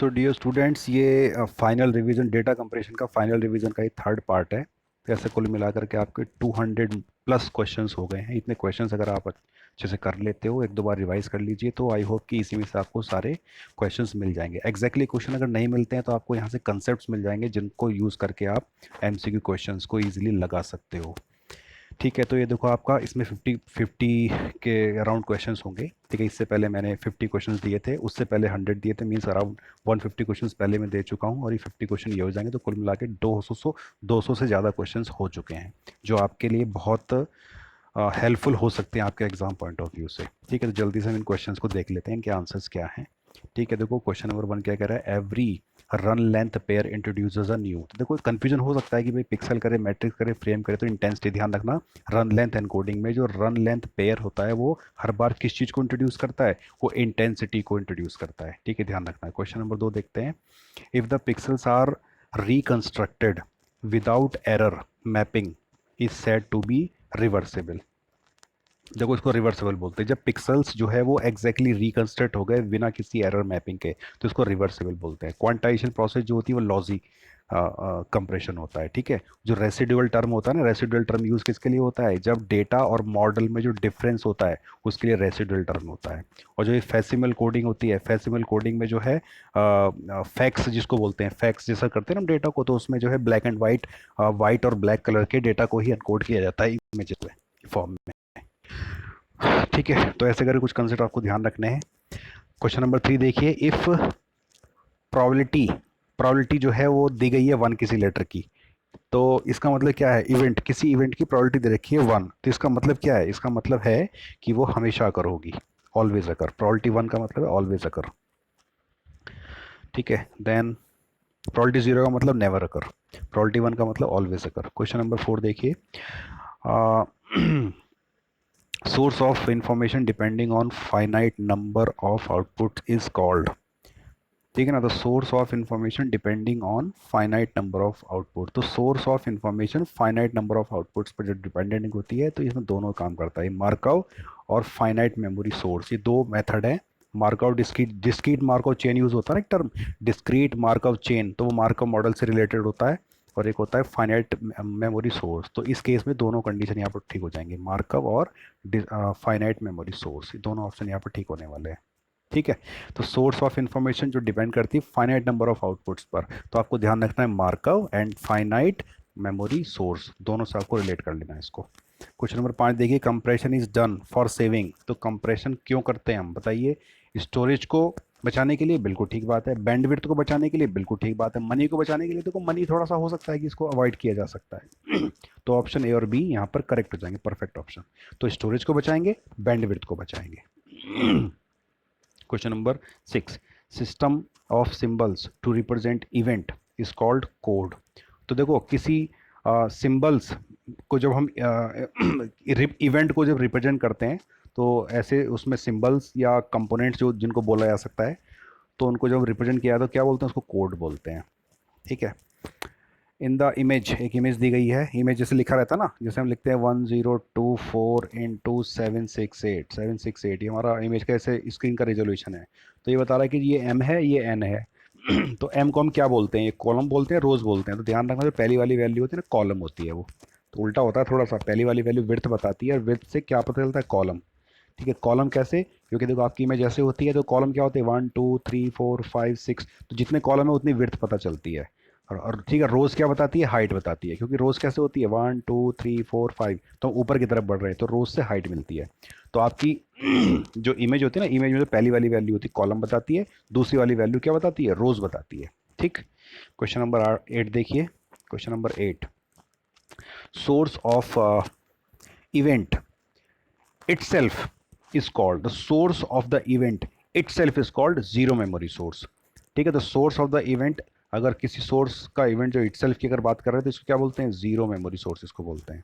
So dear students, ये final revision, data compression का final revision का ये थर्ड पार्ट है। तो ऐसे कुल मिलाकर के आपके 200 प्लस क्वेश्चंस हो गए हैं। इतने क्वेश्चंस अगर आप अच्छे से कर लेते हो, एक दो बार रिवाइज कर लीजिए, तो आई होप कि इसी में से आपको सारे क्वेश्चंस मिल जाएंगे। एग्जैक्टली क्वेश्चन अगर नहीं मिलते हैं तो आपको यहाँ से कंसेप्ट मिल जाएंगे जिनको यूज़ करके आप एमसीक्यू क्वेश्चंस को ईजिली लगा सकते हो। ठीक है, तो ये देखो आपका इसमें 50 के अराउंड क्वेश्चंस होंगे। ठीक है, इससे पहले मैंने 50 क्वेश्चंस दिए थे, उससे पहले 100 दिए थे, मीन्स अराउंड 150 क्वेश्चंस पहले मैं दे चुका हूँ, और ये 50 क्वेश्चन ये हो जाएंगे, तो कुल मिला के 200 से ज़्यादा क्वेश्चंस हो चुके हैं, जो आपके लिए बहुत हेल्पफुल हो सकते हैं आपके एग्जाम पॉइंट ऑफ व्यू से। ठीक है, तो जल्दी से हम इन क्वेश्चंस को देख लेते हैं, इनके आंसर्स क्या हैं। ठीक है, देखो क्वेश्चन नंबर 1 क्या कह रहा है, every run length pair introduces a new. तो देखो कंफ्यूजन हो सकता है कि भाई पिक्सल करे, मैट्रिक्स करे, फ्रेम करे, तो इंटेंसिटी ध्यान रखना। रन लेंथ एनकोडिंग में जो रन लेंथ पेयर होता है वो हर बार किस चीज़ को इंट्रोड्यूस करता है, वो इंटेंसिटी को इंट्रोड्यूस करता है। ठीक है, ध्यान रखना है। क्वेश्चन नंबर 2 देखते हैं, if the pixels are reconstructed without error mapping is said to be reversible. देखो इसको रिवर्सिबल बोलते हैं, जब पिक्सल्स जो है वो एग्जैक्टली रिकंस्ट्रक्ट हो गए बिना किसी एरर मैपिंग के, तो इसको रिवर्सिबल बोलते हैं। क्वांटाइजेशन प्रोसेस जो होती है वो लॉजी कंप्रेशन होता है। ठीक है, जो रेसिडुअल टर्म होता है ना, रेसिडुअल टर्म यूज किसके लिए होता है, जब डेटा और मॉडल में जो डिफरेंस होता है उसके लिए रेसिडुअल टर्म होता है। और जो ये फैसिमल कोडिंग होती है, फैसिमल कोडिंग में जो है फैक्स जिसको बोलते हैं, फैक्स जैसा करते हैं ना डेटा को, तो उसमें जो है ब्लैक एंड वाइट, वाइट और ब्लैक कलर के डेटा को ही अनकोड किया जाता है इमेजेस में, फॉर्म में। ठीक है, तो ऐसे करके कुछ कंसेप्ट आपको ध्यान रखने हैं। क्वेश्चन नंबर 3 देखिए, इफ प्रोबेबिलिटी प्रोबेबिलिटी जो है वो दी गई है 1 किसी लेटर की, तो इसका मतलब क्या है, इवेंट, किसी इवेंट की प्रोबेबिलिटी दे रखी है 1, तो इसका मतलब क्या है, इसका मतलब है कि वो हमेशा अकर होगी, ऑलवेज अकर। प्रोबेबिलिटी 1 का मतलब है ऑलवेज अकर। ठीक है, देन प्रोबेबिलिटी 0 का मतलब नेवर अकर, प्रोबेबिलिटी 1 का मतलब ऑलवेज अकर। क्वेश्चन नंबर 4 देखिए, source of information depending on finite number of outputs is called। ठीक है ना, तो source of information depending on finite number of output. तो source of information finite number of outputs पर जो डिपेंडेंट होती है, तो इसमें दोनों काम करता है, मार्कव और फाइनाइट मेमोरी सोर्स, ये दो मेथड है। मार्कव डिस्क्रीट डिस्क्रीट मार्कव चेन यूज होता है ना, एक टर्म डिस्क्रीट मार्कव चेन, तो वो मार्कव मॉडल से रिलेटेड होता है, और एक होता है फाइनाइट मेमोरी सोर्स। तो इस केस में दोनों कंडीशन यहाँ पर ठीक हो जाएंगे, मार्कव और फाइनाइट मेमोरी सोर्स, दोनों ऑप्शन यहाँ पर ठीक होने वाले हैं। ठीक है, तो सोर्स ऑफ इंफॉर्मेशन जो डिपेंड करती है फाइनाइट नंबर ऑफ आउटपुट्स पर, तो आपको ध्यान रखना है मार्कव एंड फाइनाइट मेमोरी सोर्स, दोनों से आपको रिलेट कर लेना है इसको। क्वेश्चन नंबर 5 देखिए, compression is done for saving. तो कंप्रेशन क्यों करते हैं हम, बताइए। स्टोरेज को बचाने के लिए, बिल्कुल ठीक बात है। बैंडविड्थ को बचाने के लिए, बिल्कुल ठीक बात है। मनी को बचाने के लिए, देखो मनी थोड़ा सा हो सकता है कि इसको अवॉइड किया जा सकता है तो ऑप्शन ए और बी यहाँ पर करेक्ट हो जाएंगे, परफेक्ट ऑप्शन। तो स्टोरेज को बचाएंगे, बैंडविड्थ को बचाएंगे question number 6, system of symbols to represent event is called code. तो देखो किसी सिंबल्स को जब हम इवेंट को जब रिप्रेजेंट करते हैं, तो ऐसे उसमें सिंबल्स या कंपोनेंट्स जो जिनको बोला जा सकता है, तो उनको जब रिप्रेजेंट किया तो क्या बोलते हैं, उसको कोड बोलते हैं। ठीक है, इन द इमेज, एक इमेज दी गई है, इमेज जैसे लिखा रहता है ना, जैसे हम लिखते हैं 1024 × 768, ये हमारा इमेज का ऐसे स्क्रीन का रेजोल्यूशन है। तो ये बता रहा है कि ये एम है, ये एन है तो एम को हम क्या बोलते हैं, ये कॉलम बोलते हैं, रोज बोलते हैं। तो ध्यान रखना, जो पहली वाली वैल्यू होती है ना, कॉलम होती है वो। तो उल्टा होता है थोड़ा सा, पहली वाली वैल्यू विड्थ बताती है, और विड्थ से क्या पता चलता है, कॉलम। ठीक है, कॉलम कैसे, क्योंकि देखो आपकी इमेज ऐसे होती है, तो कॉलम क्या होते हैं, 1 2 3 4 5 6, तो जितने कॉलम है उतनी विड्थ पता चलती है। और ठीक है, रोज क्या बताती है, हाइट बताती है, क्योंकि रोज कैसे होती है, 1 2 3 4 5, तो ऊपर की तरफ बढ़ रहे हैं, तो रोज से हाइट मिलती है। तो आपकी जो इमेज होती है ना, इमेज में जो पहली वाली वैल्यू होती है कॉलम बताती है, दूसरी वाली वैल्यू क्या बताती है, रोज बताती है। ठीक, क्वेश्चन नंबर 8 देखिए, question number 8, source of event itself is called, the source of the event itself is called zero memory source। ठीक है, तो सोर्स ऑफ द इवेंट, अगर किसी सोर्स का इवेंट जो इटसेल्फ की अगर बात कर रहे हैं, तो इसको क्या बोलते हैं, जीरो मेमोरी सोर्स इसको बोलते हैं।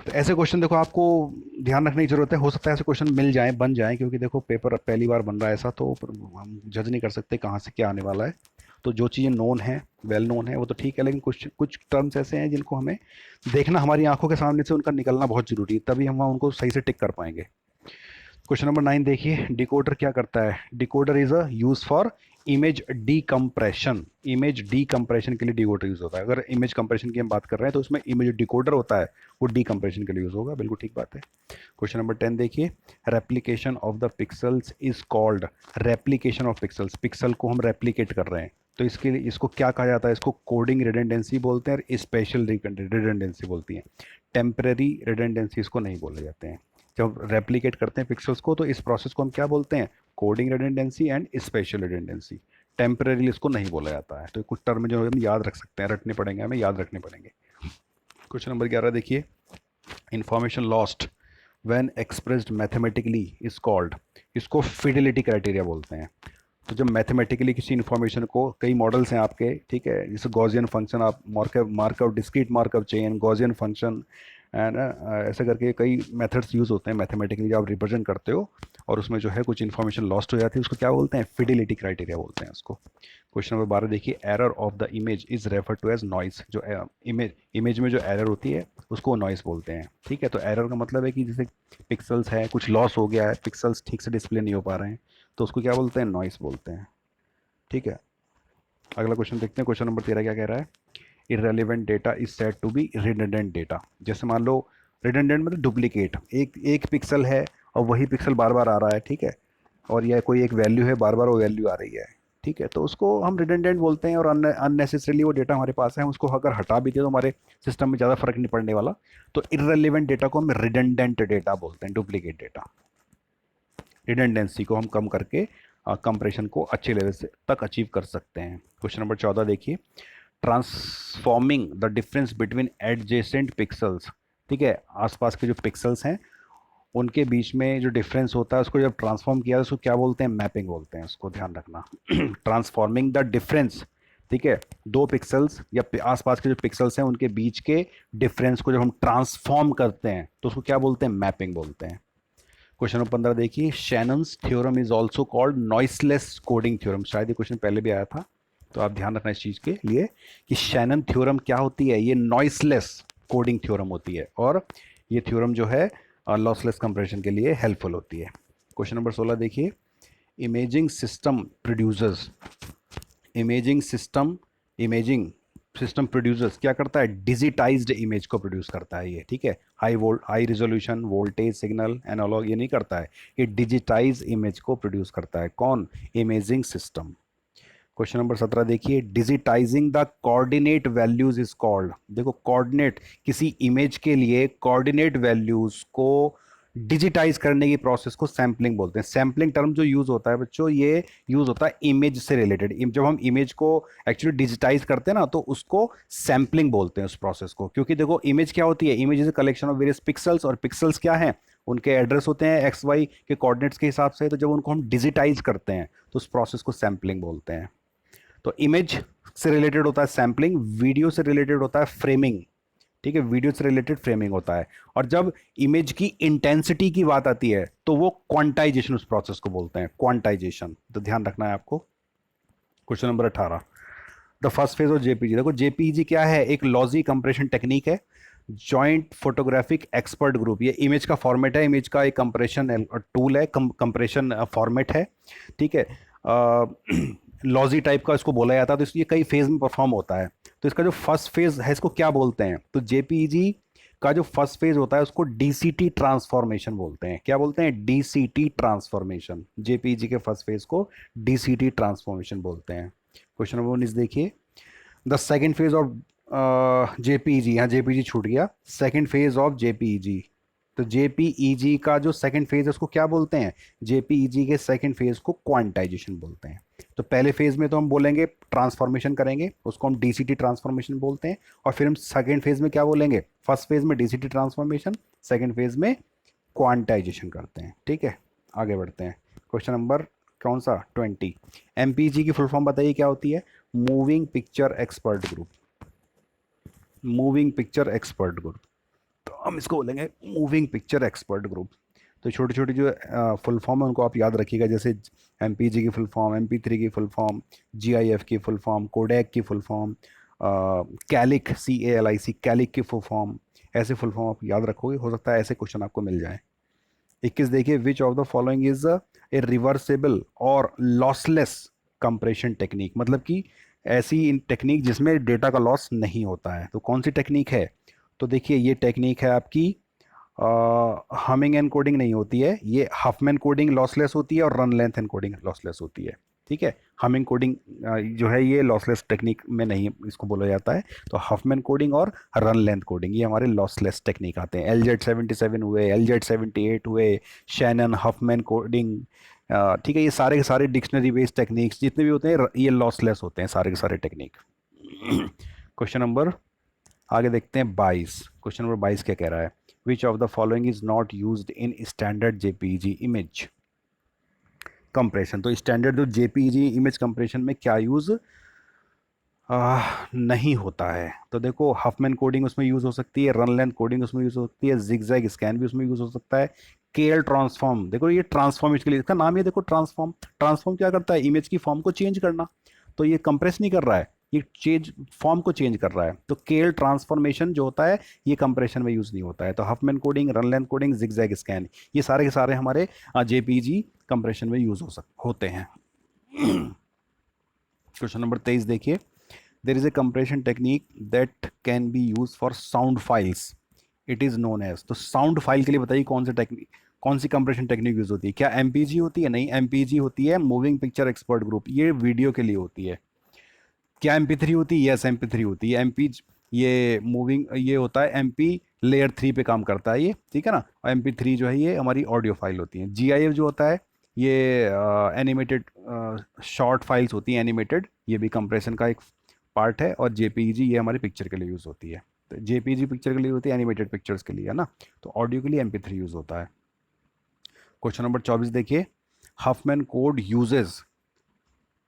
तो ऐसे क्वेश्चन देखो आपको ध्यान रखने की जरूरत है, हो सकता है ऐसे क्वेश्चन मिल जाए, बन जाए, क्योंकि देखो पेपर पहली बार बन रहा है ऐसा, तो हम जज नहीं कर सकते कहाँ से क्या आने वाला है। तो जो चीज़ें नोन है, वेल नोन है, वो तो ठीक है, लेकिन कुछ कुछ टर्म्स ऐसे हैं जिनको हमें देखना, हमारी आंखों के सामने से उनका निकलना बहुत जरूरी है, तभी हम वहाँ उनको सही से टिक कर पाएंगे। क्वेश्चन नंबर 9 देखिए, डिकोडर क्या करता है। Decoder is a use for image decompression. Image decompression के लिए डिकोडर यूज होता है। अगर इमेज कंप्रेशन की हम बात कर रहे हैं तो उसमें इमेज डिकोडर होता है वो डीकम्प्रेशन के लिए यूज होगा। बिल्कुल ठीक बात है। क्वेश्चन नंबर 10 देखिए, replication of the pixels is called. Replication of pixels, pixel को हम रेप्लिकेट कर रहे हैं तो इसके लिए इसको क्या कहा जाता है, इसको कोडिंग रिडंडेंसी बोलते हैं और स्पेशल रिडंडेंसी बोलती हैं। टेम्परेरी रिडंडेंसी इसको नहीं बोले जाते हैं। जब रेप्लिकेट करते हैं पिक्सल्स को तो इस प्रोसेस को हम क्या बोलते हैं, coding redundancy and special redundancy. Temporary इसको नहीं बोला जाता है। तो कुछ टर्म जो हम याद रख सकते हैं, रटने पड़ेंगे, हमें याद रखने पड़ेंगे। क्वेश्चन नंबर 11 देखिए, information lost when expressed mathematically is called. इसको फिडिलिटी क्राइटेरिया बोलते हैं। तो जब मैथमेटिकली किसी इन्फॉर्मेशन को, कई मॉडल्स हैं आपके, ठीक है, जैसे गॉसियन फंक्शन, आप markup discrete markup chain, Gaussian function and ऐसे करके कई मेथड्स यूज़ होते हैं मैथमेटिकली जब आप रिप्रेजेंट करते हो और उसमें जो है कुछ इन्फॉर्मेशन लॉस्ट हो जाती है, उसको क्या बोलते हैं, फिडिलिटी क्राइटेरिया बोलते हैं उसको। क्वेश्चन नंबर 12 देखिए, error of the image is refer to as noise. जो इमेज में जो एरर होती है उसको नॉइस बोलते हैं। ठीक है, तो एरर का मतलब है कि जैसे पिक्सल्स है, कुछ लॉस हो गया है, पिक्सल्स ठीक से डिस्प्ले नहीं हो पा रहे हैं, तो उसको क्या बोलते हैं, नॉइस बोलते हैं। ठीक है, अगला क्वेश्चन देखते हैं। क्वेश्चन नंबर 13 क्या कह रहा है, irrelevant data is said to be redundant data. जैसे मान लो, रिडंडेंट मतलब डुप्लीकेट, एक एक पिक्सल है और वही पिक्सल बार बार आ रहा है, ठीक है, और यह कोई एक वैल्यू है, बार बार वो वैल्यू आ रही है, ठीक है, तो उसको हम रिडंडेंट बोलते हैं। और अननेसेसरीली वो डेटा हमारे पास है, उसको अगर हटा भी दे तो हमारे सिस्टम में ज़्यादा फर्क नहीं पड़ने वाला। तो इररेलेवेंट डेटा को हम रिडंडेंट डेटा बोलते हैं, डुप्लीकेट डेटा। रिडंडेंसी को हम कम करके कंप्रेशन को अच्छे लेवल से तक अचीव कर सकते हैं। क्वेश्चन नंबर 14 देखिए, transforming the difference between adjacent pixels. ठीक है, आसपास के जो पिक्सल्स हैं उनके बीच में जो डिफरेंस होता है उसको जब ट्रांसफॉर्म किया उसको क्या बोलते हैं, मैपिंग बोलते हैं, उसको ध्यान रखना। ट्रांसफॉर्मिंग द डिफरेंस, ठीक है, दो पिक्सल्स या आसपास के जो पिक्सल्स हैं उनके बीच के डिफरेंस को जब हम ट्रांसफॉर्म करते हैं तो उसको क्या बोलते हैं, मैपिंग बोलते हैं। क्वेश्चन नंबर 15 देखिए, Shannon's theorem is also called noiseless coding theorem. शायद ये क्वेश्चन पहले भी आया था, तो आप ध्यान रखना इस चीज़ के लिए कि शैनन थ्योरम क्या होती है, ये नॉइसलेस कोडिंग थ्योरम होती है और ये थ्योरम जो है लॉसलेस कंप्रेशन के लिए हेल्पफुल होती है। क्वेश्चन नंबर 16 देखिए, imaging system producers, imaging system, imaging system producers क्या करता है, डिजिटाइज्ड इमेज को प्रोड्यूस करता है ये। ठीक है, high resolution voltage signal analog ये नहीं करता है, ये डिजिटाइज इमेज को प्रोड्यूस करता है। कौन, इमेजिंग सिस्टम। क्वेश्चन नंबर 17 देखिए, digitising the coordinate values is called. देखो, कोऑर्डिनेट, किसी इमेज के लिए कोऑर्डिनेट वैल्यूज को डिजिटाइज करने की प्रोसेस को सैम्पलिंग बोलते हैं। सैम्पलिंग टर्म जो यूज होता है बच्चों, ये यूज होता है इमेज से रिलेटेड। जब हम इमेज को एक्चुअली डिजिटाइज करते हैं ना तो उसको सैम्पलिंग बोलते हैं उस प्रोसेस को। क्योंकि देखो, इमेज क्या होती है, image is a collection of various pixels, और पिक्सल्स क्या है, उनके एड्रेस होते हैं एक्स वाई के कोऑर्डिनेट्स के हिसाब से। तो जब उनको हम डिजिटाइज करते हैं तो उस प्रोसेस को सैम्पलिंग बोलते हैं। तो इमेज से रिलेटेड होता है सैम्पलिंग, वीडियो से रिलेटेड होता है फ्रेमिंग। ठीक है, वीडियो से रिलेटेड फ्रेमिंग होता है। और जब इमेज की इंटेंसिटी की बात आती है तो वो क्वांटाइजेशन, उस प्रोसेस को बोलते हैं क्वांटाइजेशन। तो ध्यान रखना है आपको। Question number 18, the first phase of JPG. देखो, जेपीजी क्या है, एक लॉजी कंप्रेशन टेक्निक है, जॉइंट फोटोग्राफिक एक्सपर्ट ग्रुप। ये इमेज का फॉर्मेट है, इमेज का एक कंप्रेशन टूल है, कंप्रेशन फॉर्मेट है। ठीक है, लॉजी टाइप का इसको बोला जाता है। तो ये कई फेज में परफॉर्म होता है। तो इसका जो फर्स्ट फेज है इसको क्या बोलते हैं, तो जेपीजी का जो फर्स्ट फेज होता है उसको डीसीटी ट्रांसफॉर्मेशन बोलते हैं। क्या बोलते हैं, डीसीटी ट्रांसफॉर्मेशन। जेपीजी के फर्स्ट फेज को डीसीटी ट्रांसफॉर्मेशन बोलते हैं। क्वेश्चन नंबर 19 देखिए, the second phase of JPG, यहाँ जेपीजी छूट गया, सेकेंड फेज ऑफ जेपीजी। तो जेपीईजी का जो सेकंड फेज है उसको क्या बोलते हैं, जेपीईजी के सेकंड फेज को क्वांटाइजेशन बोलते हैं। तो पहले फेज में तो हम बोलेंगे ट्रांसफॉर्मेशन करेंगे, उसको हम डीसीटी ट्रांसफॉर्मेशन बोलते हैं। और फिर हम सेकंड फेज में क्या बोलेंगे, फर्स्ट फेज में डीसीटी ट्रांसफॉर्मेशन, सेकंड फेज में क्वांटाइजेशन करते हैं। ठीक है, आगे बढ़ते हैं। क्वेश्चन नंबर कौन सा, 20, एमपीजी की फुल फॉर्म बताइए क्या होती है, moving picture expert group. Moving picture expert group, तो हम इसको बोलेंगे मूविंग पिक्चर एक्सपर्ट ग्रुप। तो छोटी छोटी जो फुल फॉर्म है उनको आप याद रखिएगा, जैसे एमपीजी की फुल फॉर्म, एमपी3 की फुल फॉर्म, जीआईएफ की फुल फॉर्म, कोडेक की फुल फॉर्म, कैलिक, CALIC कैलिक की फुल फॉर्म। ऐसे फुल फॉर्म आप याद रखोगे, हो सकता है ऐसे क्वेश्चन आपको मिल जाए। 21 देखिए, विच of the following is a reversible और लॉसलेस कंप्रेशन टेक्निक, मतलब कि ऐसी टेक्निक जिसमें डेटा का लॉस नहीं होता है, तो कौन सी टेक्निक है? तो देखिए ये टेक्निक है आपकी, हमिंग एनकोडिंग नहीं होती है, ये हफमैन कोडिंग लॉसलेस होती है और रन लेंथ एनकोडिंग लॉसलेस होती है। ठीक है, हमिंग कोडिंग जो है ये लॉसलेस टेक्निक में नहीं इसको बोला जाता है। तो हफमैन कोडिंग और रन लेंथ कोडिंग ये हमारे लॉसलेस टेक्निक आते हैं। LZ77 हुए, LZ78 हुए, शैनन हफमैन कोडिंग, ठीक है, ये सारे के सारे डिक्शनरी बेस्ड टेक्निक्स जितने भी होते हैं ये लॉसलेस होते हैं सारे के सारे टेक्निक। क्वेश्चन नंबर आगे देखते हैं 22। क्वेश्चन नंबर 22 क्या कह रहा है? विच of the following is not used in standard JPG image compression. तो स्टैंडर्ड जो जेपीजी इमेज कंप्रेशन में क्या यूज नहीं होता है? तो देखो हफमैन कोडिंग उसमें यूज हो सकती है, रन लेंथ कोडिंग उसमें यूज हो सकती है, जिगजैग स्कैन भी उसमें यूज हो सकता है, केएल ट्रांसफॉर्म, देखो ये ट्रांसफॉर्म इसके लिए इसका नाम है, देखो ट्रांसफॉर्म। ट्रांसफॉर्म क्या करता है? इमेज की फॉर्म को चेंज करना। तो ये कंप्रेस नहीं कर रहा है, ये चेंज फॉर्म को चेंज कर रहा है। तो केएल ट्रांसफॉर्मेशन जो होता है ये कंप्रेशन में यूज नहीं होता है। तो Huffman coding, run length coding, zigzag scan ये सारे के सारे हमारे जेपीजी कंप्रेशन में यूज होते हैं। क्वेश्चन नंबर 23 देखिए, there is a compression technique that can be used for sound files, it is known as। तो साउंड फाइल के लिए बताइए कौन सी टेक्निक, कौन सी कंप्रेशन टेक्निक यूज होती है? क्या एमपीजी होती है? नहीं, एमपीजी होती है मूविंग पिक्चर एक्सपर्ट ग्रुप, ये वीडियो के लिए होती है। क्या MP3 होती है? यस MP3 होती है। MP ये मूविंग ये होता है, MP लेयर 3 पे काम करता है ये, ठीक है ना। और MP3 जो है ये हमारी ऑडियो फाइल होती है। GIF जो होता है ये एनिमेटेड शॉर्ट फाइल्स होती हैं एनिमेटेड, ये भी कंप्रेशन का एक पार्ट है। और JPEG ये हमारी पिक्चर के लिए यूज़ होती है। तो JPEG पिक्चर के लिए होती है, एनिमेटेड पिक्चर्स के लिए है ना। तो ऑडियो के लिए MP3 यूज़ होता है। क्वेश्चन नंबर 24 देखिए, हफमैन कोड यूजेस,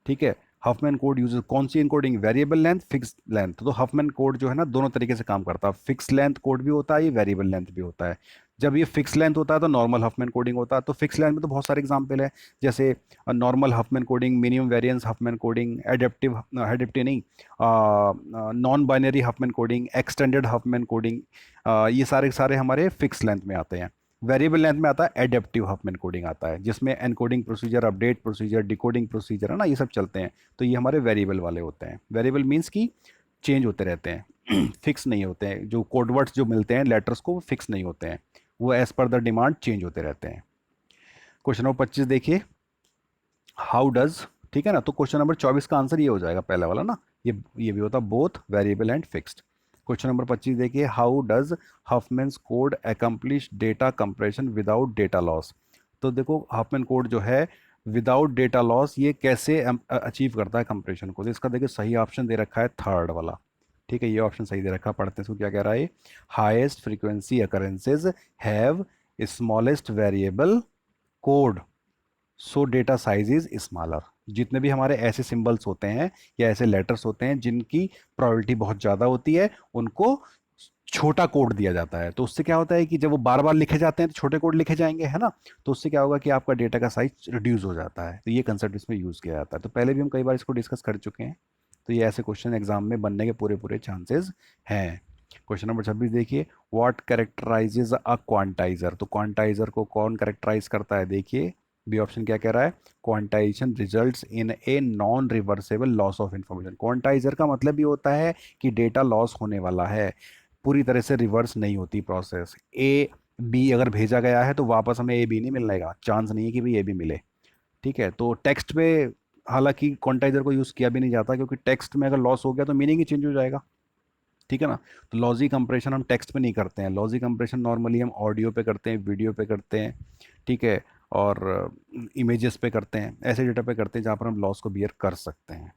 ठीक है, हफमैन कोड यूजेस कौन सी encoding? Variable length, fix length. तो हफमैन कोड जो है ना दोनों तरीके से काम करता है, फिक्स लेंथ कोड भी होता है, ये वेरिएबल लेंथ भी होता है। जब ये फिक्स लेंथ होता है तो नॉर्मल हफमैन कोडिंग होता है। तो फिक्स लेंथ में तो बहुत सारे एग्जांपल है, जैसे normal Huffman coding, minimum variance Huffman coding, adaptive adaptive नहीं, non binary Huffman coding, extended Huffman coding, ये सारे सारे हमारे फिक्स लेंथ में आते हैं। वेरिएबल लेंथ में आता है एडेप्टिव हफमैन कोडिंग आता है, जिसमें encoding procedure, update procedure, decoding procedure है ना, ये सब चलते हैं। तो ये हमारे वेरिएबल वाले होते हैं। वेरिएबल मीन्स कि चेंज होते रहते हैं, फिक्स नहीं होते हैं। जो कोडवर्ड्स जो मिलते हैं लेटर्स को, वो फिक्स नहीं होते हैं, वो as per the demand change होते रहते हैं। क्वेश्चन नंबर 25 देखिए, हाउ डज, ठीक है ना। तो क्वेश्चन नंबर 24 का आंसर ये हो जाएगा पहला वाला ना, ये भी होता both variable and fixed. Question number 25 देखिए, how does Huffman's code accomplish data compression without data loss. तो देखो हफमैन कोड जो है विदाउट डेटा लॉस ये कैसे अचीव करता है कंप्रेशन को? तो इसका देखिए सही ऑप्शन दे रखा है थर्ड वाला, ठीक है, ये ऑप्शन सही दे रखा है। पढ़ते हैं इसको क्या कह रहा है। Highest frequency अकरेंसेज have smallest variable code, so data size is smaller. जितने भी हमारे ऐसे सिंबल्स होते हैं या ऐसे लेटर्स होते हैं जिनकी प्रोबेबिलिटी बहुत ज़्यादा होती है, उनको छोटा कोड दिया जाता है। तो उससे क्या होता है कि जब वो बार बार लिखे जाते हैं तो छोटे कोड लिखे जाएंगे, है ना। तो उससे क्या होगा कि आपका डेटा का साइज रिड्यूस हो जाता है। तो ये कंसेप्ट इसमें यूज़ किया जाता है। तो पहले भी हम कई बार इसको डिस्कस कर चुके हैं। तो ये ऐसे क्वेश्चन एग्जाम में बनने के पूरे पूरे चांसेस हैं। क्वेश्चन नंबर 26 देखिए, व्हाट कैरेक्टराइजेज अ क्वांटाइजर। तो क्वांटाइजर को कौन कैरेक्टराइज करता है? देखिए बी ऑप्शन क्या कह रहा है, quantization results in a non reversible loss of information. Quantizer का मतलब ये होता है कि डेटा लॉस होने वाला है, पूरी तरह से रिवर्स नहीं होती प्रोसेस। ए बी अगर भेजा गया है तो वापस हमें A B नहीं मिलने का चांस नहीं है कि भाई A B मिले, ठीक है। तो टेक्स्ट पे हालांकि क्वांटाइजर को यूज़ किया भी नहीं जाता, क्योंकि टेक्स्ट में अगर लॉस हो गया तो मीनिंग ही चेंज हो जाएगा, ठीक है ना। तो लॉजी कंप्रेशन हम टेक्स्ट पे नहीं करते हैं, लॉजी कंप्रेशन नॉर्मली हम ऑडियो पे करते हैं, वीडियो पे करते हैं, ठीक है, और इमेजेस पे करते हैं, ऐसे डेटा पे करते हैं जहाँ पर हम लॉस को बियर कर सकते हैं,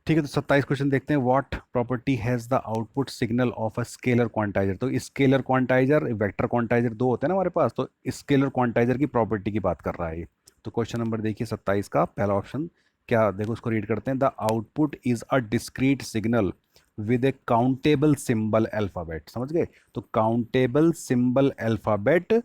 ठीक है। तो 27 क्वेश्चन देखते हैं, what property has the output signal of a scalar quantizer. तो स्केलर क्वांटाइजर, वेक्टर क्वांटाइजर दो होते हैं ना हमारे पास, तो स्केलर क्वांटाइजर की प्रॉपर्टी की बात कर रहा है ये। तो क्वेश्चन नंबर देखिए 27 का पहला ऑप्शन क्या, देखो उसको रीड करते हैं। The output is a discrete signal with a countable symbol alphabet, समझ गए। तो काउंटेबल सिंबल अल्फाबेट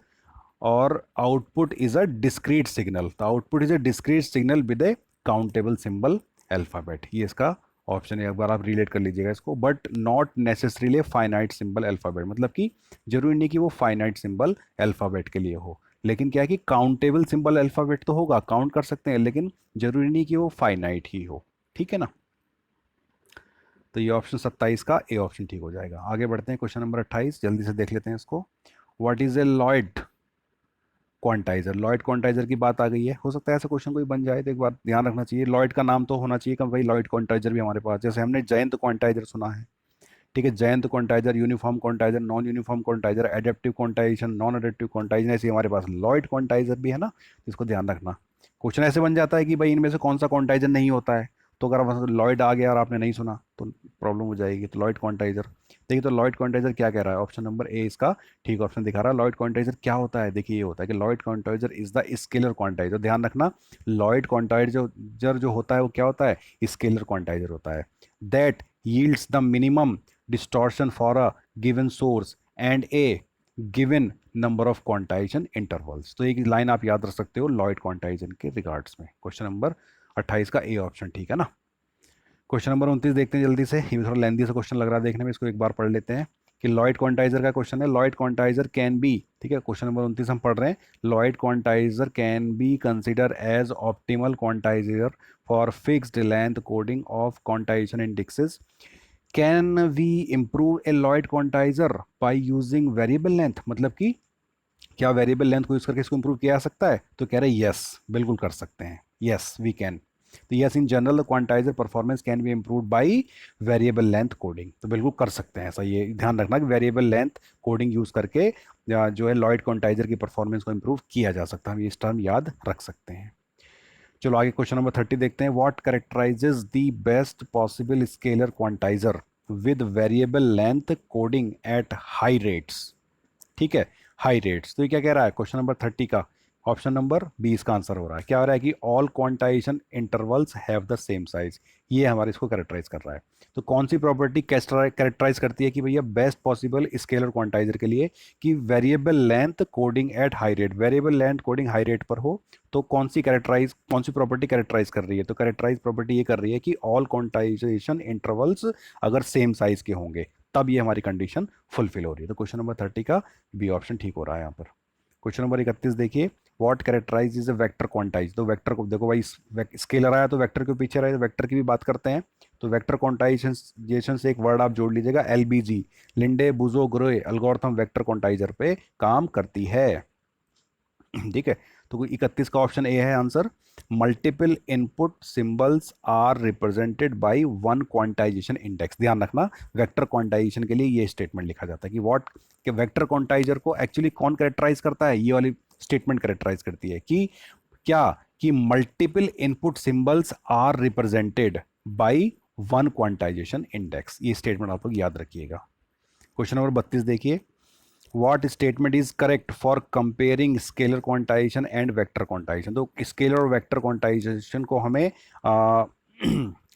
और output is a discrete signal. तो output is a discrete signal with a countable symbol alphabet, ये इसका ऑप्शन ए, एक बार आप relate कर लीजिएगा इसको, but not necessarily finite symbol alphabet, मतलब कि जरूरी नहीं कि वो फाइनाइट सिंबल अल्फ़ाबेट के लिए हो, लेकिन क्या है कि काउंटेबल सिंबल अल्फ़ाबेट तो होगा, काउंट कर सकते हैं, लेकिन जरूरी नहीं कि वो फाइनाइट ही हो। ठीक है ना। तो ये ऑप्शन 27 का ए ऑप्शन ठीक हो जाएगा। आगे बढ़ते हैं, क्वेश्चन नंबर 28 जल्दी से देख लेते हैं इसको। What is a Lloyd quantizer? Lloyd quantizer की बात आ गई है, हो सकता है ऐसा क्वेश्चन कोई बन जाए, तो एक बार ध्यान रखना चाहिए, लॉयड का नाम तो होना चाहिए कि भाई लॉयड क्वांटाइजर भी हमारे पास, जैसे हमने जयंत क्वांटाइजर सुना है। ठीक है, Jayant quantizer, uniform quantizer, non uniform quantizer, adaptive quantization, non adaptive quantization, ऐसे हमारे पास लॉयड क्वांटाइजर भी है ना, इसको ध्यान रखना। क्वेश्चन ऐसे बन जाता है कि भाई इनमें से कौन सा क्वांटाइजर नहीं होता है, तो अगर आप लॉयड आ गया और आपने नहीं सुना तो प्रॉब्लम हो जाएगी। तो लॉयड क्वांटाइजर, देखिए तो लॉयड क्वांटाइजर क्या कह रहा है, ऑप्शन नंबर ए इसका ठीक ऑप्शन दिखा रहा है। लॉयड क्वांटाइजर क्या होता है, देखिए ये होता है कि लॉयड क्वांटाइजर इज द स्केलर क्वांटाइजर, ध्यान रखना, लॉयड क्वांटाइजर जो होता है वो क्या होता है, स्केलर क्वांटाइजर होता है। That yields the minimum distortion for a given source and a given number of quantization intervals। तो एक लाइन आप याद रख सकते हो लॉयड क्वांटाइजेशन के रिगार्ड्स में। क्वेश्चन नंबर 28 का ए ऑप्शन ठीक है ना। क्वेश्चन नंबर 29 देखते हैं जल्दी से, ये भी थोड़ा लेंदी सा क्वेश्चन लग रहा है देखने में, इसको एक बार पढ़ लेते हैं कि लॉयड क्वांटाइजर का क्वेश्चन है, लॉयड क्वांटाइजर कैन बी, ठीक है क्वेश्चन नंबर 29 हम पढ़ रहे हैं, Lloyd quantizer can be consider as optimal quantizer for fixed length coding of quantization indexes. Can we improve a Lloyd quantizer by using variable length, मतलब कि क्या variable length को यूज करके इसको इंप्रूव किया जा सकता है, तो कह रहे हैं यस बिल्कुल कर सकते हैं, यस वी कैन। तो yes in general the quantizer performance can be improve by variable length coding, तो बिल्कुल कर सकते हैं ऐसा, ये ध्यान रखना कि वेरिएबल लेंथ कोडिंग यूज करके जो है लॉयड क्वांटाइजर की परफॉर्मेंस को इंप्रूव किया जा सकता है, हम ये इस टर्म याद रख सकते हैं। चलो आगे क्वेश्चन नंबर 30 देखते हैं। What characterizes the best possible scalar quantizer with variable length coding at high rates. ठीक है, हाई रेट्स, तो ये क्या कह रहा है क्वेश्चन नंबर 30 का, ऑप्शन नंबर बी इसका आंसर हो रहा है। क्या हो रहा है कि all quantization intervals have the same size, ये हमारे इसको कैरेक्टराइज कर रहा है। तो कौन सी प्रॉपर्टी कैरेक्टराइज करती है कि भैया बेस्ट पॉसिबल स्केलर क्वांटाइजर के लिए, कि variable length coding at high rate, variable length coding high rate पर हो, तो कौन सी प्रॉपर्टी कैरेक्टराइज कर रही है, तो कैरेक्टराइज प्रॉपर्टी ये कर रही है कि ऑल क्वांटाइजेशन इंटरवल्स अगर सेम साइज के होंगे तब ये हमारी कंडीशन फुलफिल हो रही है। तो क्वेश्चन नंबर 30 का बी ऑप्शन ठीक हो रहा है यहाँ पर। क्वेश्चन नंबर 31 देखिए, what characterize is a vector quantize, तो वेक्टर को देखो भाई, स्केलर आया तो वेक्टर के पीछे रहे, तो वेक्टर की भी बात करते हैं। तो वेक्टर क्वांटाइजेशन से एक वर्ड आप जोड़ लीजिएगा, एलबीजी, लिंडे बुजो ग्रोए एल्गोरिथम वेक्टर क्वांटाइजर पे काम करती है। ठीक है, तो 31 का ऑप्शन ए है answer. Multiple input symbols are represented by one quantization index, ध्यान रखना वेक्टर क्वांटाइजेशन के लिए ये स्टेटमेंट लिखा जाता है कि व्हाट, कि वेक्टर क्वांटाइजर को एक्चुअली कौन कैरेक्टराइज करता है, ये वाली स्टेटमेंट कैरेक्टराइज करती है कि क्या, कि multiple input symbols are represented by one quantization index, ये स्टेटमेंट आप लोग याद रखिएगा। क्वेश्चन नंबर 32 देखिए, what statement is correct for comparing scalar quantization and vector quantization, तो स्केलर और वेक्टर क्वांटाइजेशन को हमें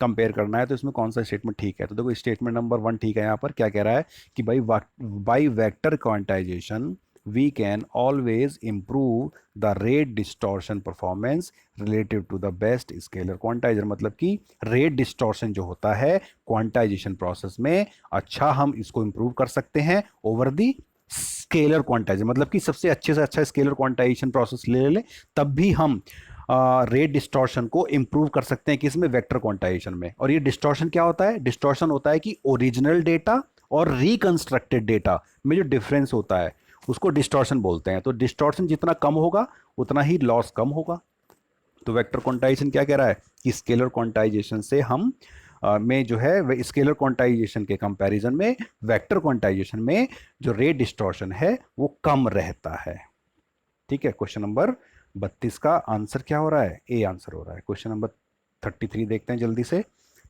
कंपेयर करना है, तो इसमें कौन सा स्टेटमेंट ठीक है, तो देखो स्टेटमेंट नंबर 1 ठीक है। यहाँ पर क्या कह रहा है कि भाई by vector quantization we can always improve the rate distortion performance relative to the best scalar quantizer, मतलब कि रेट डिस्टॉर्शन जो होता है क्वांटाइजेशन प्रोसेस में, अच्छा हम इसको इंप्रूव कर सकते हैं ओवर दी स्केलर क्वांटाइजेशन, मतलब कि सबसे अच्छे से अच्छा स्केलर क्वांटाइजेशन प्रोसेस ले ले तब भी हम रेट डिस्टॉर्शन को इंप्रूव कर सकते हैं किसमें, वेक्टर क्वांटाइजेशन में। और ये डिस्टॉर्शन क्या होता है, डिस्टॉर्शन होता है कि ओरिजिनल डेटा और रिकंस्ट्रक्टेड डेटा में जो डिफरेंस होता है उसको डिस्टॉर्शन बोलते हैं। तो डिस्टॉर्शन जितना कम होगा उतना ही लॉस कम होगा। तो वेक्टर क्वांटाइजेशन क्या कह रहा है कि स्केलर क्वांटाइजेशन से हम में जो है स्केलर क्वांटाइजेशन के कंपैरिजन में वेक्टर क्वांटाइजेशन में जो रेट डिस्टॉर्शन है वो कम रहता है। ठीक है, क्वेश्चन नंबर 32 का आंसर क्या हो रहा है, ए आंसर हो रहा है। क्वेश्चन नंबर 33 देखते हैं जल्दी से।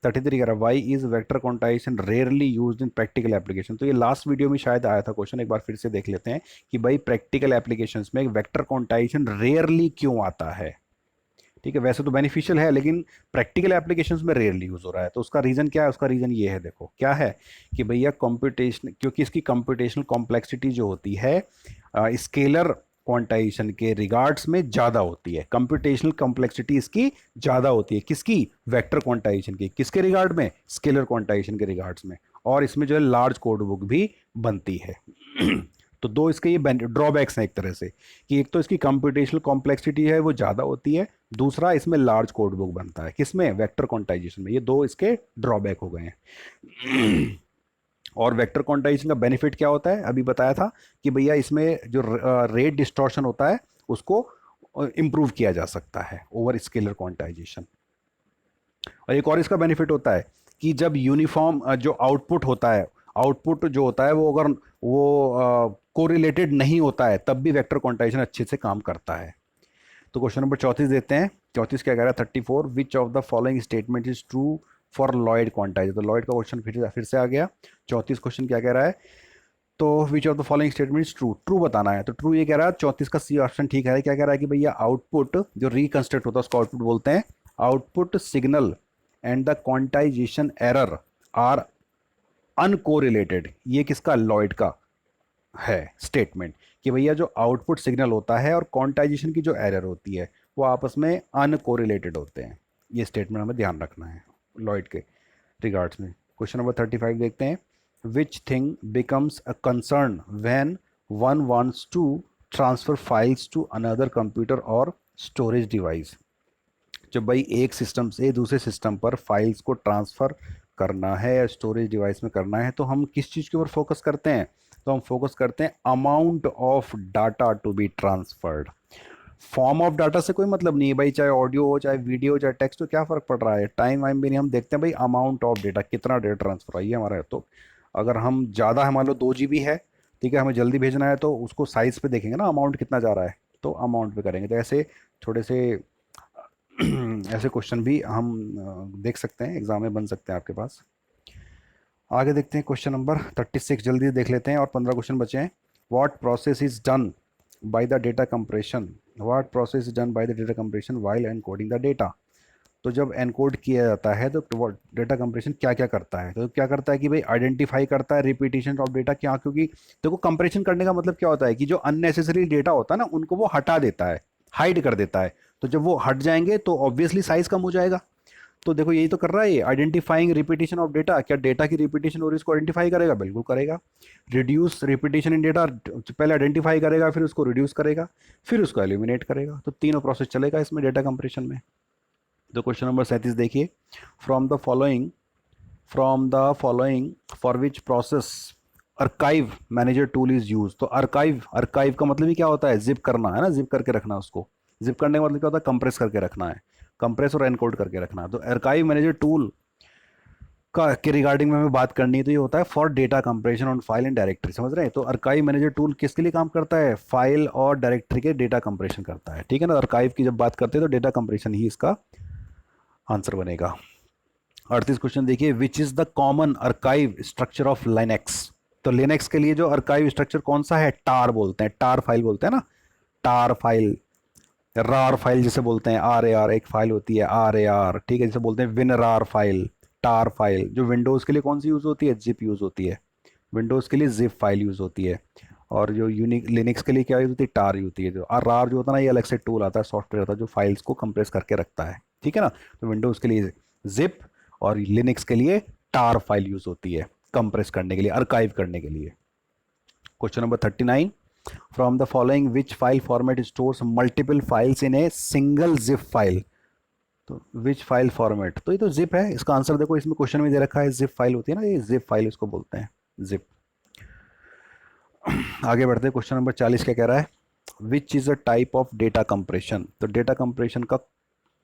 33 कह रहा है why is vector quantization rarely used in practical application, तो ये लास्ट वीडियो में शायद आया था क्वेश्चन, एक बार फिर से देख लेते हैं कि भाई प्रैक्टिकल एप्लीकेशंस में वेक्टर क्वांटाइजेशन रेयरली क्यों आता है। ठीक है, वैसे तो बेनिफिशियल है लेकिन प्रैक्टिकल एप्लीकेशंस में रेयरली यूज हो रहा है, तो उसका रीजन क्या है, उसका रीजन ये है, देखो क्या है कि भैया कंप्यूटेशन, क्योंकि इसकी कंप्यूटेशनल कॉम्प्लेक्सिटी जो होती है स्केलर क्वांटाइजेशन के रिगार्ड्स में ज़्यादा होती है, कंप्यूटेशनल कॉम्प्लेक्सिटी इसकी ज़्यादा होती है। किसकी? वेक्टर क्वांटाइजेशन की। किसके रिगार्ड में? स्केलर क्वांटाइजेशन के रिगार्ड्स में। और इसमें जो है लार्ज कोड बुक भी बनती है। तो दो इसके ये ड्रॉबैक्स हैं एक तरह से, कि एक तो इसकी कंप्यूटेशनल कॉम्प्लेक्सिटी है वो ज़्यादा होती है, दूसरा इसमें लार्ज कोड बुक बनता है। किसमें? वेक्टर क्वांटाइजेशन में। ये दो इसके ड्रॉबैक हो गए हैं। और वेक्टर क्वांटाइजेशन का बेनिफिट क्या होता है? अभी बताया था कि भैया इसमें जो रेट डिस्टॉर्शन होता है उसको इम्प्रूव किया जा सकता है ओवर स्केलर क्वांटाइजेशन। और एक और इसका बेनिफिट होता है कि जब यूनिफॉर्म जो आउटपुट होता है, आउटपुट जो होता है वो अगर वो कोरिलेटेड नहीं होता है तब भी वेक्टर क्वांटाइजेशन अच्छे से काम करता है। तो क्वेश्चन नंबर 34 देते हैं। 34 क्या कह रहा है? 34, विच of the following statement is true for Lloyd quantization. तो लॉयड का क्वेश्चन फिर से आ गया। 34 क्वेश्चन क्या कह रहा है? तो which of the following statement is true, true बताना है। तो ट्रू ये कह रहा है, 34 का सी ऑप्शन ठीक है। क्या कह रहा है कि भैया आउटपुट जो रिकंस्ट्रक्ट होता है उसको आउटपुट बोलते हैं। Output signal and the quantization error are uncorrelated. ये किसका? लॉयड का है स्टेटमेंट, कि भैया जो आउटपुट सिग्नल होता है और क्वांटाइजेशन की जो एरर होती है वो आपस में अनकोरिलेटेड होते हैं। ये स्टेटमेंट हमें ध्यान रखना है लॉयड के रिगार्ड्स में। क्वेश्चन नंबर 35 देखते हैं। Which thing becomes a concern when one wants to transfer files to another computer और स्टोरेज डिवाइस। जब भाई एक सिस्टम से दूसरे सिस्टम पर फाइल्स को ट्रांसफ़र करना है या स्टोरेज डिवाइस में करना है तो हम किस चीज़ के ऊपर फोकस करते हैं? तो हम फोकस करते हैं amount of data to be transferred. Form of data से कोई मतलब नहीं है भाई, चाहे ऑडियो हो, चाहे वीडियो हो, चाहे टेक्स्ट हो, क्या फ़र्क पड़ रहा है? टाइम वाइम भी नहीं, हम देखते हैं भाई अमाउंट ऑफ डेटा, कितना डेटा ट्रांसफर आई है हमारा। तो अगर हम ज़्यादा है, मान लो 2 GB है, ठीक है, हमें जल्दी भेजना है तो उसको साइज़ पे देखेंगे ना, अमाउंट कितना जा रहा है, तो अमाउंट पे करेंगे। तो ऐसे थोड़े से ऐसे क्वेश्चन भी हम देख सकते हैं, एग्जाम में बन सकते हैं आपके पास। आगे देखते हैं क्वेश्चन नंबर 36, जल्दी देख लेते हैं और 15 क्वेश्चन बचे हैं। What process is done by the data compression, what process is done by the data compression while encoding the data. तो जब एनकोड किया जाता है तो डेटा कंप्रेशन क्या क्या करता है? तो क्या करता है कि भाई आइडेंटिफाई करता है रिपीटिशन ऑफ डेटा। क्या? क्योंकि देखो कंप्रेशन करने का मतलब क्या होता है कि जो अननेसेसरी डेटा होता है ना उनको वो हटा देता है, हाइड कर देता है। तो जब वो हट जाएंगे तो ऑब्वियसली साइज कम हो जाएगा। तो देखो यही तो कर रहा है ये, आइडेंटिफाइंग रिपीटिशन ऑफ डेटा। क्या डेटा की रिपीटिशन और इसको आइडेंटिफाई करेगा? बिल्कुल करेगा। रिड्यूस रिपीटिशन इन डेटा, पहले आइडेंटिफाई करेगा, फिर उसको रिड्यूस करेगा, फिर उसको एलिमिनेट करेगा। तो तीनों प्रोसेस चलेगा इसमें डेटा कंप्रेशन में। तो क्वेश्चन नंबर 37 देखिए। From the following for which process archive manager tool is use. तो अर्काइव का मतलब ही क्या होता है? जिप करना है ना, जिप करके रखना उसको। जिप करने का मतलब क्या होता है? कंप्रेस करके रखना है, कंप्रेस और एनकोड करके रखना है। तो अर्काइव मैनेजर टूल का के रिगार्डिंग में हमें बात करनी है तो ये होता है for data compression on file and directory. समझ रहे हैं? तो अर्काइव मैनेजर टूल किसके लिए काम करता है? फाइल और डायरेक्टरी के डेटा कंप्रेशन करता है, ठीक है ना। अर्काइव की जब बात करते हैं तो डेटा कंप्रेशन ही इसका आंसर बनेगा। 38 क्वेश्चन देखिए। Which is the common archive structure of Linux. तो लिनक्स के लिए जो अर्काइव स्ट्रक्चर कौन सा है? टार बोलते हैं, टार फाइल बोलते हैं ना, टार फाइल, रार फाइल जिसे बोलते हैं, RAR एक फाइल होती है, RAR, ठीक है, जिसे बोलते हैं विनरार फाइल, टार फाइल। जो विंडोज़ के लिए कौन सी यूज़ होती है? जिप यूज़ होती है। विंडोज़ के लिए जिप फाइल यूज़ होती है। और जो यूनिक लिनक्स के लिए क्या यूज़ होती है? टार यूज़ होती है। जो रार जो होता है ना, ये अलग से टूल आता है, सॉफ्टवेयर आता है जो फाइल्स को कंप्रेस करके रखता है, ठीक है ना। तो विंडोज़ के लिए जिप और लिनक्स के लिए टार फाइल यूज़ होती है कंप्रेस करने के लिए, अर्काइव करने के लिए। Question number 39। From the following which file format stores multiple files in a single zip file. तो विच फाइल फॉर्मेट, तो ये तो जिप है। इसका आंसर देखो, इसमें क्वेश्चन में दे रखा है जिप फाइल होती है ना, ये जिप फाइल इसको बोलते हैं, जिप। आगे बढ़ते हैं। क्वेश्चन नंबर 40 क्या कह रहा है? Which is a type of data compression. तो डेटा कंप्रेशन का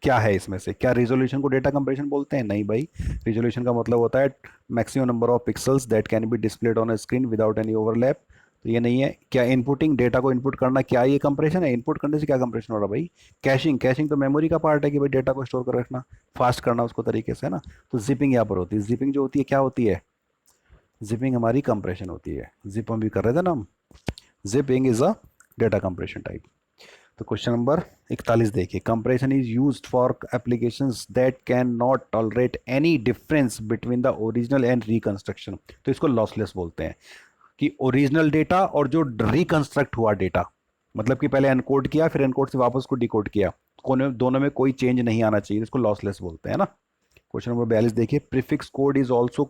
क्या है इसमें से? क्या रिजोल्यूशन को डेटा कंप्रेशन बोलते हैं? नहीं भाई, रिजोल्यूशन का मतलब होता है maximum number of pixels that can be displayed on a screen without any overlap. तो ये नहीं है। क्या इनपुटिंग, डेटा को इनपुट करना, क्या ये कंप्रेशन है? इनपुट करने से क्या कंप्रेशन हो रहा है भाई? कैशिंग, कैशिंग तो मेमोरी का पार्ट है कि भाई डेटा को स्टोर कर रखना, फास्ट करना उसको तरीके से, है ना। तो जिपिंग यहाँ पर होती है। जिपिंग जो होती है क्या होती है? जिपिंग हमारी कंप्रेशन होती है। जिप हम भी कर रहे थे ना हम। Zipping is a data compression type. तो क्वेश्चन नंबर 41 देखिए। Compression is used for applications that can not tolerate any difference between the original and reconstruction. तो इसको लॉसलेस बोलते हैं, कि ओरिजिनल डेटा और जो रिकंस्ट्रक्ट हुआ डेटा, मतलब कि पहले एनकोड किया, फिर एनकोड से वापस उसको डिकोड किया, कोने दोनों में कोई चेंज नहीं आना चाहिए, इसको लॉसलेस बोलते हैं ना। क्वेश्चन नंबर 42 देखिए, prefix code is also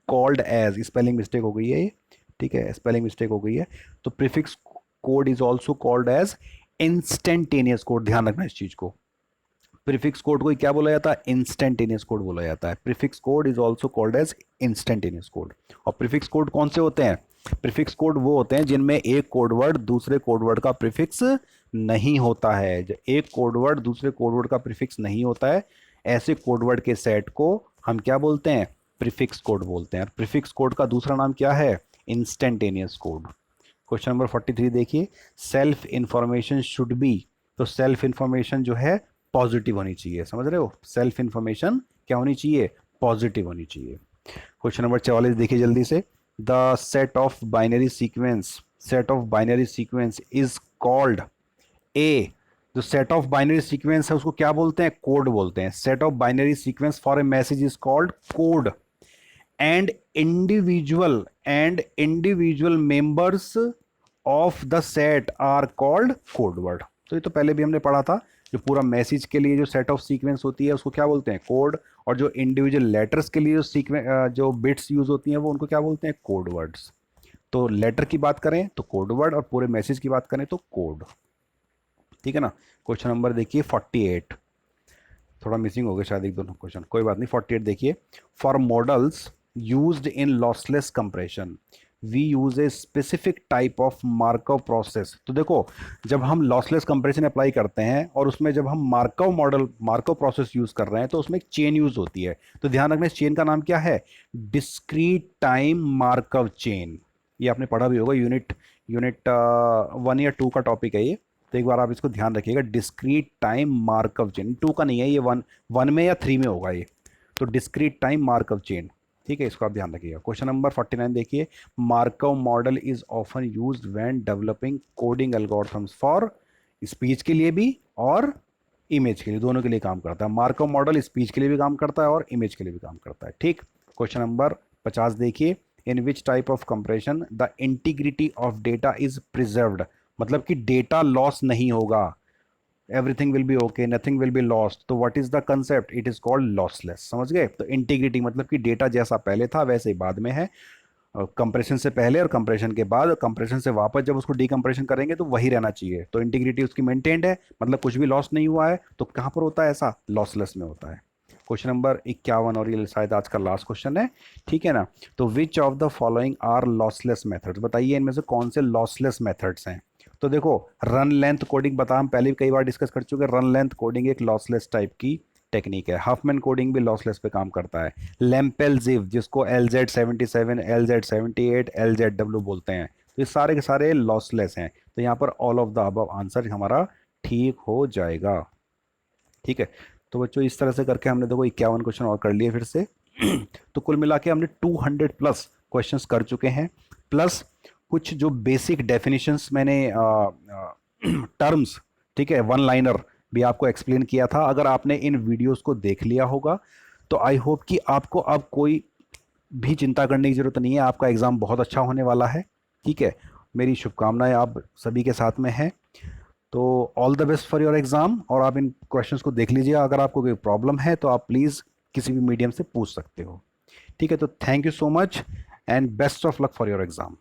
called as, spelling mistake हो गई है ये, ठीक है, स्पेलिंग मिस्टेक हो गई है। तो prefix code is also called as instantaneous code, ध्यान रखना इस चीज को। प्रीफिक्स कोड को क्या बोला जाता है? इंस्टेंटेनियस कोड बोला जाता है। Prefix code is also called as instantaneous code. और प्रीफिक्स कोड कौन से होते हैं? प्रीफिक्स कोड वो होते हैं जिनमें एक कोड वर्ड दूसरे कोड वर्ड का प्रीफिक्स नहीं होता है। जब एक कोड वर्ड दूसरे कोड वर्ड का प्रीफिक्स नहीं होता है, ऐसे कोड वर्ड के सेट को हम क्या बोलते हैं? प्रीफिक्स कोड बोलते हैं। प्रीफिक्स कोड का दूसरा नाम क्या है? Instantaneous code. क्वेश्चन नंबर 43 देखिए, सेल्फ इंफॉर्मेशन शुड बी, तो सेल्फ इंफॉर्मेशन जो है पॉजिटिव होनी चाहिए, समझ रहे हो? सेल्फ इंफॉर्मेशन क्या होनी चाहिए? पॉजिटिव होनी चाहिए। क्वेश्चन नंबर 44 देखिए जल्दी से, the set of binary sequence is called a, जो सेट ऑफ बाइनरी सीक्वेंस है उसको क्या बोलते हैं? कोड बोलते हैं। Set of binary sequence for a message is called code, and individual members of the set are called code word. तो ये तो पहले भी हमने पढ़ा था, जो पूरा मैसेज के लिए जो सेट ऑफ सीक्वेंस होती है उसको क्या बोलते हैं? कोड। और जो इंडिविजुअल लेटर्स के लिए जो सीक्वेंस जो बिट्स यूज होती हैं वो उनको क्या बोलते हैं? Code words. तो लेटर की बात करें तो कोड वर्ड, और पूरे मैसेज की बात करें तो कोड, ठीक है ना। क्वेश्चन नंबर देखिए 48, थोड़ा मिसिंग हो गया शायद एक दोनों क्वेश्चन, कोई बात नहीं। 48 देखिए, for models used in lossless compression we use a specific type of Markov process. तो देखो, जब हम लॉसलेस कंप्रेशन अप्लाई करते हैं और उसमें जब हम मार्कव प्रोसेस यूज कर रहे हैं तो उसमें एक चेन यूज होती है। तो ध्यान रखना, इस चेन का नाम क्या है? Discrete time Markov chain. ये आपने पढ़ा भी होगा, यूनिट यूनिट 1 या 2 का टॉपिक है ये। तो एक बार आप इसको ध्यान रखिएगा, डिस्क्रीट टाइम मार्कव चेन, 2 का नहीं है ये, वन में या 3 में होगा ये। तो डिस्क्रीट टाइम मार्कव चेन, ठीक है, इसको आप ध्यान रखिएगा। क्वेश्चन नंबर 49 देखिए, Markov model is often used when developing coding algorithms for, speech के लिए भी और इमेज के लिए, दोनों के लिए काम करता है। मार्कव मॉडल स्पीच के लिए भी काम करता है और इमेज के लिए भी काम करता है, ठीक। क्वेश्चन नंबर 50 देखिए, in which type of compression the integrity of data is preserved, मतलब कि डेटा लॉस नहीं होगा, everything will be okay, nothing will be lost. तो what is the concept? It is called lossless, समझ गए? तो integrity मतलब कि डेटा जैसा पहले था वैसे ही बाद में है, कंप्रेशन से पहले और कंप्रेशन के बाद, कंप्रेशन से वापस जब उसको डीकंप्रेशन करेंगे तो वही रहना चाहिए। तो इंटीग्रिटी उसकी मेंटेन्ड है, मतलब कुछ भी लॉस नहीं हुआ है। तो कहाँ पर होता है ऐसा? लॉसलेस में होता है। क्वेश्चन नंबर 51, और ये शायद आज का लास्ट क्वेश्चन है, ठीक है ना। तो which of the following are lossless methods, बताइए इनमें से कौन से लॉसलेस मेथड्स हैं। तो देखो, रन लेंथ कोडिंग बता, हम पहले भी कई बार डिस्कस कर चुके हैं, रन लेंथ कोडिंग एक लॉसलेस टाइप की टेक्निक है। हफमैन कोडिंग भी लॉसलेस पे काम करता है। लेम्पेल जिव, जिसको LZ77, LZ78, LZW बोलते हैं, तो ये सारे के सारे लॉसलेस हैं। तो यहाँ पर all of the above answer हमारा ठीक हो जाएगा, ठीक है। तो बच्चों इस तरह से करके हमने देखो 51 क्वेश्चन और कर लिए फिर से। तो कुल मिला के हमने 200 प्लस क्वेश्चंस कर चुके हैं, प्लस कुछ जो बेसिक डेफिनेशंस मैंने टर्म्स, ठीक है, वन लाइनर भी आपको एक्सप्लेन किया था। अगर आपने इन वीडियोस को देख लिया होगा तो आई होप कि आपको अब कोई भी चिंता करने की ज़रूरत नहीं है, आपका एग्ज़ाम बहुत अच्छा होने वाला है, ठीक है। मेरी शुभकामनाएं आप सभी के साथ में है। तो all the best for your exam, और आप इन क्वेश्चंस को देख लीजिए। अगर आपको कोई प्रॉब्लम है तो आप प्लीज़ किसी भी मीडियम से पूछ सकते हो, ठीक है। तो thank you so much and best of luck for your exam.